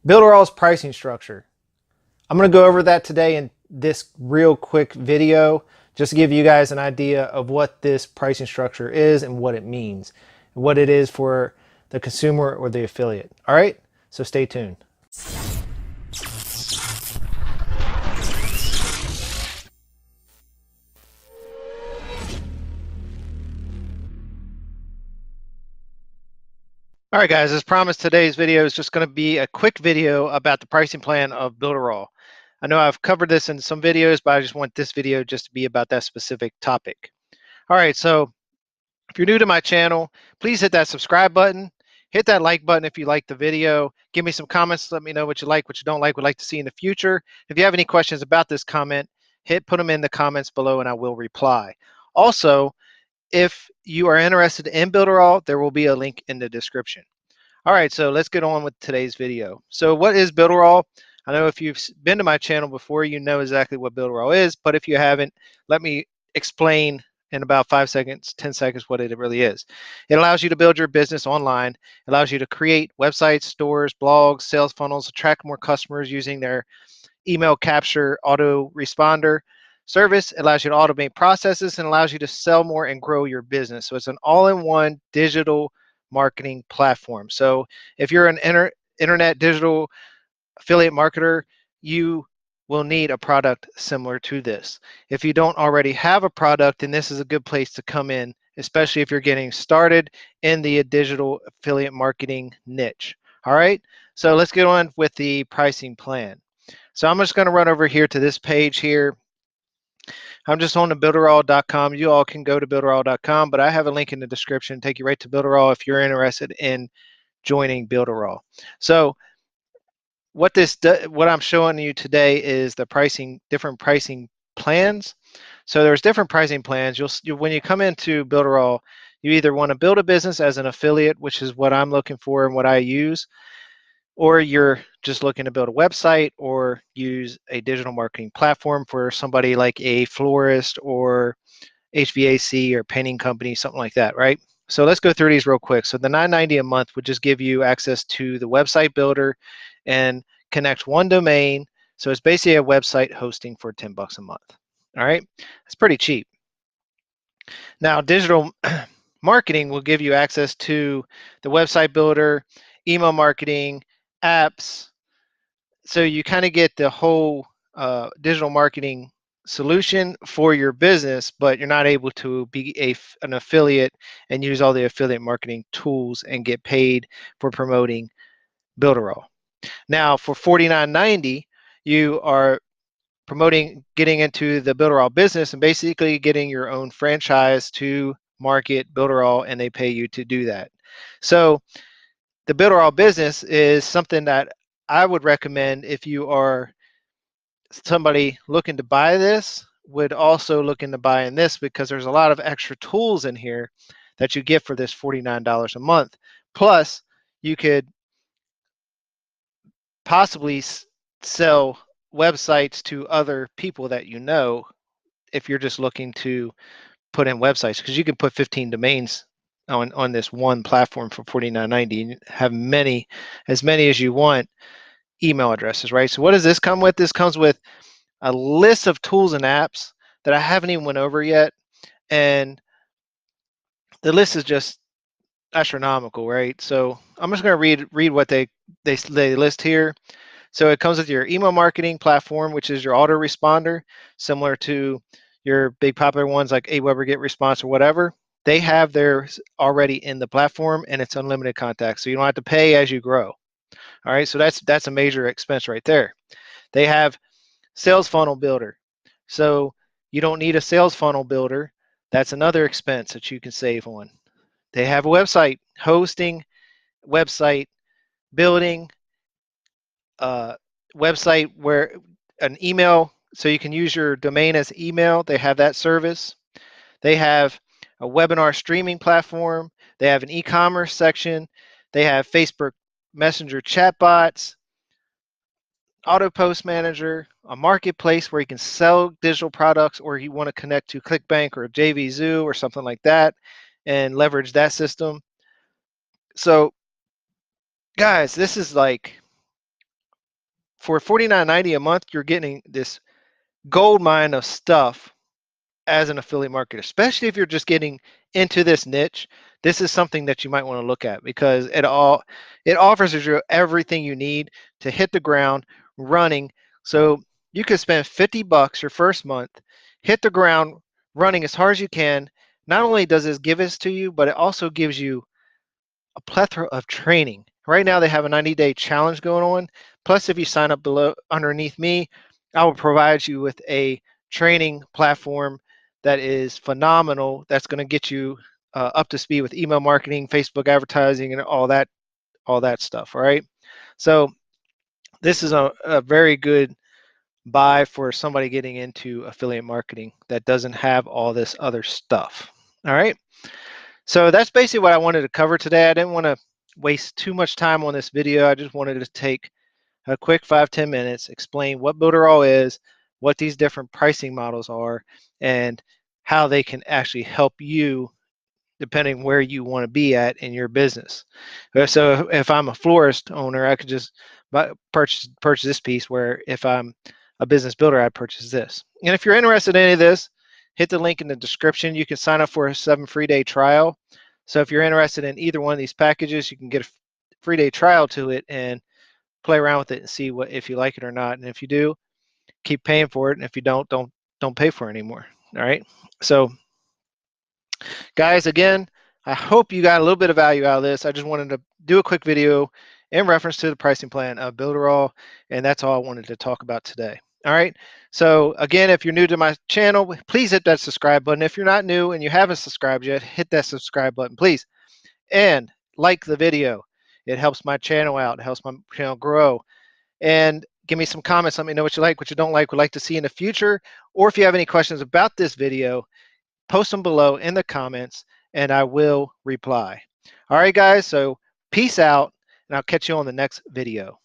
Builderall's pricing structure. I'm going to go over that today in this real quick video, just to give you guys an idea of what this pricing structure is and what it means, and what it is for the consumer or the affiliate. All right, so stay tuned. All right, guys, as promised, today's video is just going to be a quick video about the pricing plan of Builderall. I know I've covered this in some videos, but I just want this video just to be about that specific topic. All right, so if you're new to my channel, please hit that subscribe button. Hit that like button if you like the video. Give me some comments. Let me know what you like, what you don't like, would like to see in the future. If you have any questions about this comment, put them in the comments below and I will reply. Also, if you are interested in Builderall, there will be a link in the description. All right, so let's get on with today's video. So what is Builderall? I know if you've been to my channel before, you know exactly what Builderall is, but if you haven't, let me explain in about 5 seconds, 10 seconds what it really is. It allows you to build your business online. It allows you to create websites, stores, blogs, sales funnels, attract more customers using their email capture autoresponder service. It allows you to automate processes and allows you to sell more and grow your business. So it's an all-in-one digital marketing platform. So if you're an internet digital affiliate marketer, you will need a product similar to this. If you don't already have a product, then this is a good place to come in, especially if you're getting started in the digital affiliate marketing niche. All right, so let's get on with the pricing plan. So I'm just going to run over here to this page here. I'm just on the builderall.com. You all can go to builderall.com, but I have a link in the description, take you right to Builderall if you're interested in joining Builderall. So what I'm showing you today is the pricing, different pricing plans. So there's different pricing plans. When you come into Builderall, you either want to build a business as an affiliate, which is what I'm looking for and what I use, or you're just looking to build a website or use a digital marketing platform for somebody like a florist or HVAC or painting company, something like that, right? So let's go through these real quick. So the $9.90 a month would just give you access to the website builder and connect one domain. So it's basically a website hosting for 10 bucks a month. All right, it's pretty cheap. Now, digital marketing will give you access to the website builder, email marketing, apps. So you kind of get the whole digital marketing solution for your business, but you're not able to be an affiliate and use all the affiliate marketing tools and get paid for promoting Builderall. Now, for $49.90, you are promoting getting into the Builderall business and basically getting your own franchise to market Builderall, and they pay you to do that. So the Builderall business is something that I would recommend if you are somebody looking to buy this, would also look into buying this, because there's a lot of extra tools in here that you get for this $49 a month. Plus, you could possibly sell websites to other people that you know if you're just looking to put in websites, because you can put 15 domains on this one platform for $49.90 and have as many as you want email addresses, right? So what does this come with? This comes with a list of tools and apps that I haven't even went over yet, and the list is just astronomical, right? So I'm just going to read what they list here. So it comes with your email marketing platform, which is your autoresponder, similar to your big popular ones like Aweber GetResponse or whatever. They have theirs already in the platform, and it's unlimited contact, so you don't have to pay as you grow. All right, so that's a major expense right there. They have sales funnel builder, so you don't need a sales funnel builder. That's another expense that you can save on. They have a website hosting, website building, website where an email, so you can use your domain as email. They have that service. They have a webinar streaming platform. They have an e-commerce section. They have Facebook Messenger chatbots, auto post manager, a marketplace where you can sell digital products, or you want to connect to ClickBank or JVZoo or something like that and leverage that system. So guys, this is like For $49.90 a month, you're getting this gold mine of stuff as an affiliate marketer, especially if you're just getting into this niche. This is something that you might want to look at because it offers you everything you need to hit the ground running. So you could spend $50 your first month, hit the ground running as hard as you can. Not only does this give this to you, but it also gives you a plethora of training. Right now they have a 90-day challenge going on. Plus, if you sign up below underneath me, I will provide you with a training platform that is phenomenal. That's going to get you up to speed with email marketing, Facebook advertising, and all that stuff. All right. So this is a very good buy for somebody getting into affiliate marketing that doesn't have all this other stuff. All right. So that's basically what I wanted to cover today. I didn't want to waste too much time on this video. I just wanted to take a quick 5-10 minutes, explain what Builderall is, what these different pricing models are, and how they can actually help you depending where you want to be at in your business. So if I'm a florist owner, I could just purchase this piece, where if I'm a business builder, I'd purchase this. And if you're interested in any of this, hit the link in the description. You can sign up for a 7 free day trial. So if you're interested in either one of these packages, you can get a free day trial to it and play around with it and see what if you like it or not. And if you do, keep paying for it. And if you don't pay for it anymore. All right. So guys, again, I hope you got a little bit of value out of this. I just wanted to do a quick video in reference to the pricing plan of Builderall, and that's all I wanted to talk about today. All right. So again, if you're new to my channel, please hit that subscribe button. If you're not new and you haven't subscribed yet, hit that subscribe button, please. And like the video. It helps my channel out. It helps my channel grow. And give me some comments. Let me know what you like, what you don't like, would like to see in the future. Or if you have any questions about this video, post them below in the comments and I will reply. All right, guys, so peace out, and I'll catch you on the next video.